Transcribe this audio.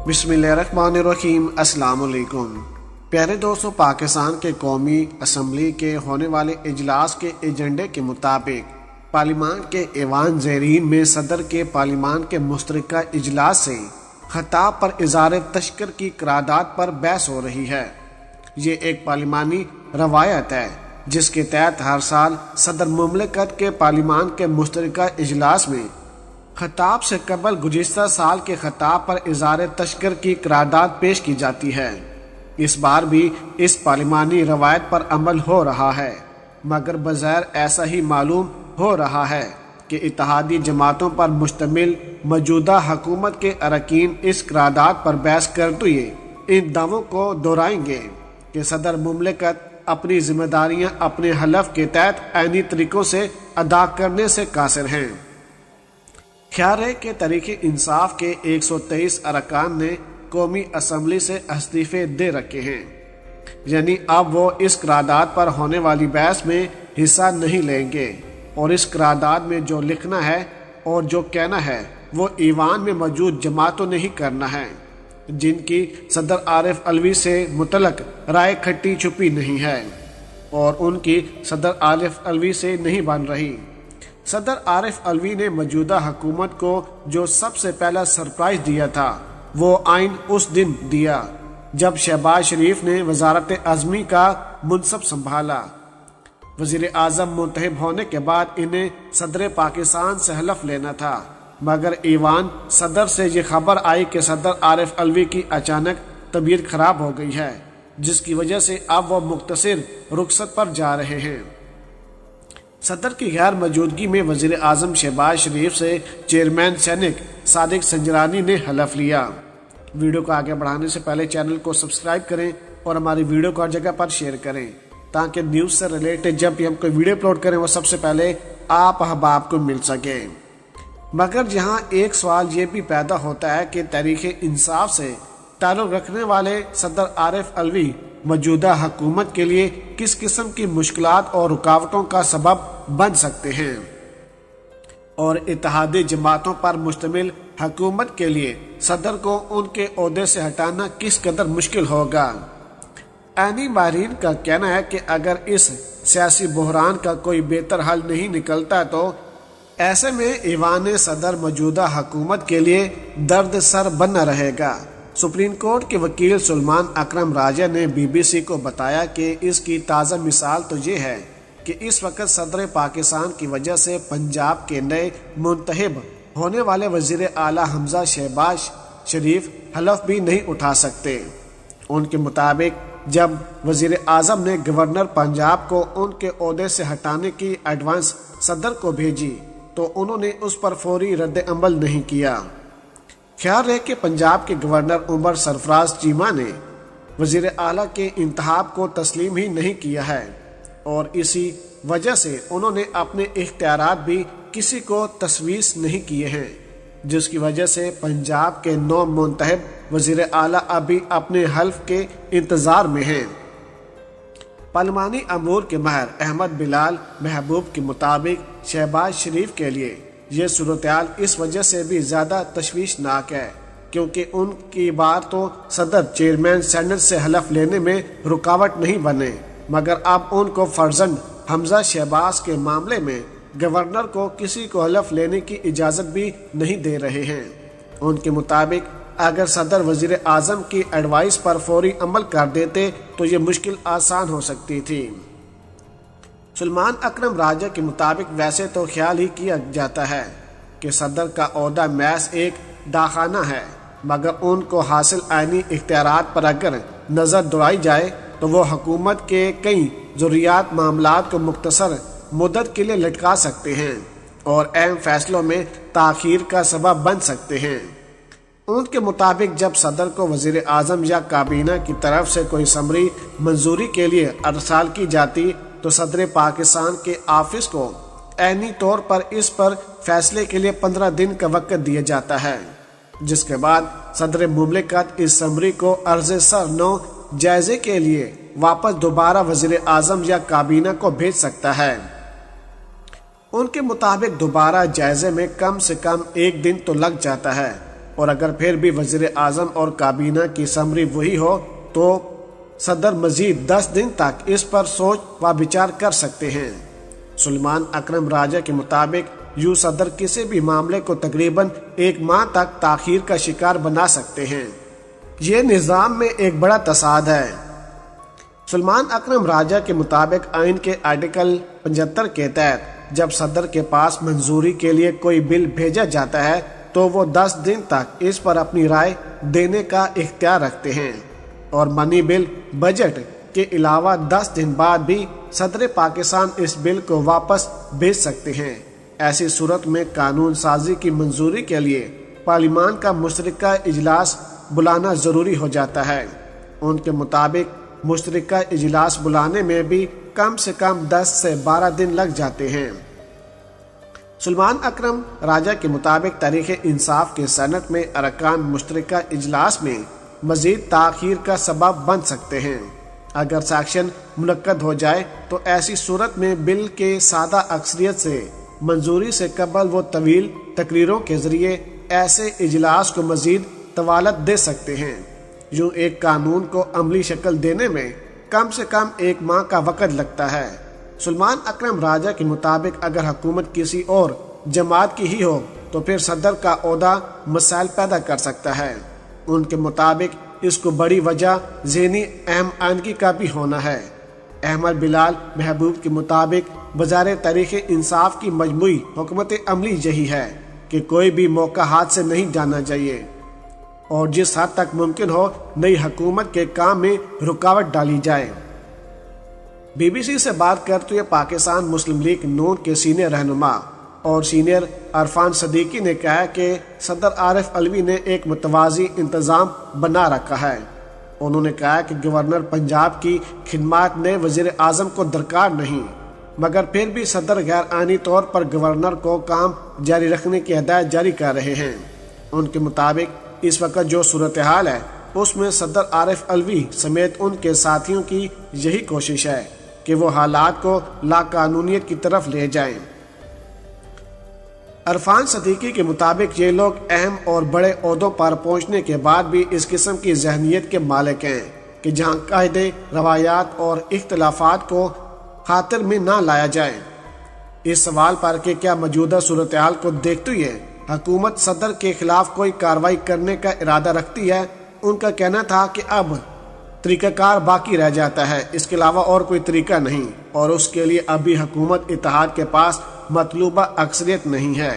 बिस्मिल्लाहिर्रहमानिर्रहीम। अस्सलाम वालेकुम। प्यारे दोस्तों, पाकिस्तान के कौमी असम्बली के होने वाले इजलास के एजेंडे के मुताबिक पार्लिमान के ऐवान ज़ेरीन में सदर के पार्लिमान के मुश्तरका इजलास से खिताब पर इज़हार तशक्कुर की करारदाद पर बहस हो रही है। ये एक पार्लिमानी रवायत है जिसके तहत हर साल सदर मुमलिकत के पार्लिमान के मुश्तरका इजलास में खिताब से कबल गुज़िश्ता साल के खिताब पर इज़हार तशक्कुर की करारदाद पेश की जाती है। इस बार भी इस पार्लिमानी रवायत पर अमल हो रहा है, मगर बज़ाहिर ऐसा ही मालूम हो रहा है कि इत्तेहादी जमातों पर मुश्तमिल मौजूदा हुकूमत के अरकान इस करारदाद पर बहस करते हुए इन दावों को दोहराएंगे कि सदर मुमलिकत अपनी जिम्मेदारियां अपने हलफ के तहत आईनी तरीकों से अदा करने से कासिर हैं। ख्याल है कि तहरीक इंसाफ के 123 अरकान ने कौमी असम्बली से इस्तीफे दे रखे हैं, यानी अब वो इस करारदाद पर होने वाली बहस में हिस्सा नहीं लेंगे और इस करारदाद में जो लिखना है और जो कहना है वो ईवान में मौजूद जमातों ने ही करना है, जिनकी सदर आरिफ अलवी से मुतलक राय खट्टी छुपी नहीं है और उनकी सदर आरिफ अलवी से नहीं बन रही। सदर आरिफ अलवी ने मौजूदा हुकूमत को जो सबसे पहला सरप्राइज दिया था वो आइन उस दिन दिया जब शहबाज शरीफ ने वजारत आज़मी का मुनसब संभाला। वजीर आज़म मुंतखब होने के बाद इन्हें सदर पाकिस्तान से हलफ लेना था, मगर ईवान सदर से ये खबर आई कि सदर आरिफ अलवी की अचानक तबीयत खराब हो गई है, जिसकी वजह से अब वो मुख्तसर रुखसत पर जा रहे हैं। सदर की गैर मौजूदगी में वजीर आज़म शहबाज शरीफ से चेयरमैन सैनिक सादिक संजरानी ने हलफ लिया। वीडियो को आगे बढ़ाने से पहले चैनल को सब्सक्राइब करें और हमारी वीडियो को हर जगह पर शेयर करें ताकि न्यूज़ से रिलेटेड जब भी हम कोई वीडियो अपलोड करें वो सबसे पहले आप अहबाब को मिल सके। मगर यहाँ एक सवाल ये भी पैदा होता है कि तहरीक इंसाफ से ताल्लुक़ रखने वाले सदर आरिफ अलवी मौजूदा हुकूमत के लिए किस किस्म की मुश्किलात और रुकावटों का सबब बन सकते हैं और इत्तेहादी जमातों पर मुश्तमिल हुकूमत के लिए सदर को उनके ओहदे से हटाना किस कदर मुश्किल होगा। ऐनी माहिरीन का कहना है कि अगर इस सियासी बहरान का कोई बेहतर हल नहीं निकलता तो ऐसे में ईवान सदर मौजूदा हुकूमत के लिए दर्द सर बना रहेगा। सुप्रीम कोर्ट के वकील सुलेमान अकरम राजा ने BBC को बताया कि इसकी ताज़ा मिसाल तो ये है कि इस वक्त सदर पाकिस्तान की वजह से पंजाब के नए मुंतखब होने वाले वजीर आला हमजा शहबाज शरीफ हलफ भी नहीं उठा सकते। उनके मुताबिक जब वजीर आज़म ने गवर्नर पंजाब को उनके ओहदे से हटाने की एडवांस सदर को भेजी तो उन्होंने उस पर फौरी रद्द अमल नहीं किया। ख्याल है कि पंजाब के गवर्नर उमर सरफराज चीमा ने वजीर आला के इंतखाब को तस्लीम ही नहीं किया है और इसी वजह से उन्होंने अपने इख्तियारात भी किसी को तस्वीज़ नहीं किए हैं, जिसकी वजह से पंजाब के नौ मुंतखब वजीर आला अभी अपने हल्फ के इंतज़ार में हैं। पार्लिमानी अमूर के माहिर अहमद बिलाल महबूब के मुताबिक शहबाज शरीफ के लिए ये सूरत-ए-हाल इस वजह से भी ज़्यादा तशवीशनाक है क्योंकि उनकी बार तो सदर चेयरमैन सेनेट से हलफ लेने में रुकावट नहीं बने, मगर अब उनको फर्जंद हमजा शहबाज के मामले में गवर्नर को किसी को हलफ लेने की इजाज़त भी नहीं दे रहे हैं। उनके मुताबिक अगर सदर वजीर आज़म की एडवाइस पर फौरी अमल कर देते तो ये मुश्किल आसान हो सकती थी। सुलेमान अकरम राजा के मुताबिक वैसे तो ख्याल ही किया जाता है कि सदर का ओहदा महज एक दाखाना है, मगर उनको हासिल आईनी इख्तियारात पर अगर नज़र दौड़ाई जाए तो वो हुकूमत के कई ज़रूरियात मामलात को मुख्तसर मुद्दत के लिए लटका सकते हैं और अहम फैसलों में ताख़ीर का सबब बन सकते हैं। उनके मुताबिक जब सदर को वज़ीर आज़म या काबीना की तरफ से कोई समरी मंजूरी के लिए अरसाल की जाती तो सदर पाकिस्तान के ऑफिस को ऐनी तौर पर इस पर फैसले के लिए 15 दिन का वक्त दिया जाता है, जिसके बाद सदर मुमलिकत इस समरी को अर्ज़ सर नौ जायजे के लिए वापस दोबारा वज़ीर आज़म या काबीना को भेज सकता है। उनके मुताबिक दोबारा जायजे में कम से कम 1 दिन तो लग जाता है اور اگر پھر بھی وزیر اعظم اور کابینہ کی سمری وہی ہو تو صدر مزید 10 دن تک اس پر سوچ و بچار کر سکتے ہیں۔ سلیمان اکرم راجہ کے مطابق یوں صدر کسی بھی معاملے کو تقریباً 1 ماہ تک تاخیر کا شکار بنا سکتے ہیں۔ یہ نظام میں ایک بڑا تصاعد ہے۔ سلیمان اکرم راجہ کے مطابق آئین کے آرٹیکل 75 کے تحت جب صدر کے پاس منظوری کے لیے کوئی بل بھیجا جاتا ہے تو وہ 10 دن تک اس پر اپنی رائے دینے کا اختیار رکھتے ہیں، اور منی بل بجٹ کے علاوہ 10 دن بعد بھی صدر پاکستان اس بل کو واپس بھیج سکتے ہیں۔ ایسی صورت میں قانون سازی کی منظوری کے لیے پارلیمان کا مشترکہ اجلاس بلانا ضروری ہو جاتا ہے۔ ان کے مطابق مشترکہ اجلاس بلانے میں بھی کم سے کم 10 سے 12 دن لگ جاتے ہیں۔ سلیمان اکرم راجہ کے مطابق تحریک انصاف کے سینٹ میں ارکان مشترکہ اجلاس میں مزید تاخیر کا سبب بن سکتے ہیں۔ اگر سیشن منعقد ہو جائے تو ایسی صورت میں بل کے سادہ اکثریت سے منظوری سے قبل وہ طویل تقریروں کے ذریعے ایسے اجلاس کو مزید طوالت دے سکتے ہیں۔ یوں ایک قانون کو عملی شکل دینے میں کم سے کم 1 ماہ کا وقت لگتا ہے۔ سلیمان اکرم راجہ کے مطابق اگر حکومت کسی اور جماعت کی ہی ہو تو پھر صدر کا عہدہ مسائل پیدا کر سکتا ہے۔ ان کے مطابق اس کو بڑی وجہ ذہنی اہم آئینگی کا بھی ہونا ہے۔ احمد بلال محبوب کے مطابق وزار تحریک انصاف کی مجموعی حکمت عملی یہی ہے کہ کوئی بھی موقع ہاتھ سے نہیں جانا چاہیے اور جس حد تک ممکن ہو نئی حکومت کے کام میں رکاوٹ ڈالی جائے۔ بی بی سی سے بات کرتے ہوئے پاکستان مسلم لیگ نون کے سینئر رہنما اور سینئر عرفان صدیقی نے کہا کہ صدر عارف علوی نے ایک متوازی انتظام بنا رکھا ہے۔ انہوں نے کہا کہ گورنر پنجاب کی خدمات نئے وزیر اعظم کو درکار نہیں، مگر پھر بھی صدر غیر آئینی طور پر گورنر کو کام جاری رکھنے کی ہدایت جاری کر رہے ہیں۔ ان کے مطابق اس وقت جو صورتحال ہے اس میں صدر عارف علوی سمیت ان کے ساتھیوں کی یہی کوشش ہے کہ وہ حالات کو لاقانونیت کی طرف لے جائیں۔ عرفان صدیقی کے مطابق یہ لوگ اہم اور بڑے عہدوں پر پہنچنے کے بعد بھی اس قسم کی ذہنیت کے مالک ہیں کہ جہاں قاعدے، روایات اور اختلافات کو خاطر میں نہ لایا جائے۔ اس سوال پر کہ کیا موجودہ صورتحال کو دیکھتے ہوئے حکومت صدر کے خلاف کوئی کارروائی کرنے کا ارادہ رکھتی ہے، ان کا کہنا تھا کہ اب طریقہ کار باقی رہ جاتا ہے، اس کے علاوہ اور کوئی طریقہ نہیں، اور اس کے لیے ابھی حکومت اتحاد کے پاس مطلوبہ اکثریت نہیں ہے۔